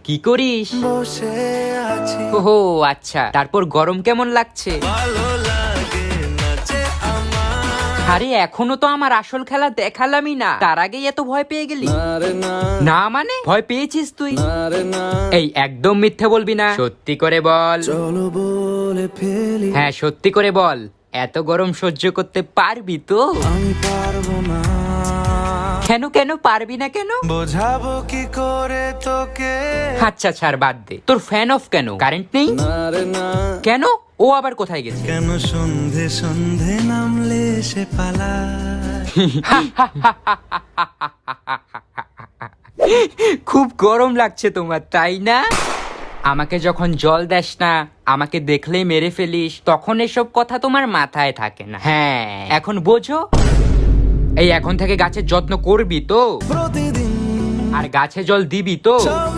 কি করিস? বসে আছি। ওহো আচ্ছা, তারপর গরম কেমন লাগছে? ভালো লাগে নাচে আমার। আরে এখনো তো আমার আসল খেলা দেখালামই না, তার আগেই এত ভয় পেয়ে গেলি? না রে না, না মানে ভয় পেয়েছিস তুই? না রে না। এই একদম মিথ্যে বলবি না, সত্যি করে বল। চলো বলে ফেলি, হ্যাঁ সত্যি করে বল, এত গরম সহ্য করতে পারবি তো? আমি পারবো না। কেন কেন পারবি না কেন? বোঝাবো কি করে তোকে? আচ্ছা ছাড়, বাদ দে। তোর ফ্যান অফ কেন? কারেন্ট নেই? না রে না। কেন? ও আবার কোথায় গেছে? কেন সন্ধে সন্ধে নামলে সে পালায়? খুব গরম লাগছে তোমার, তাই না? আমাকে যখন জল দেস না, আমাকে দেখলেই মেরে ফেলিস, তখন এসব কথা তোমার মাথায় থাকে না। হ্যাঁ এখন বোঝো। এই এখন থেকে গাছের যত্ন করবি তো? প্রতিদিন আর গাছে জল দিবি তো? সব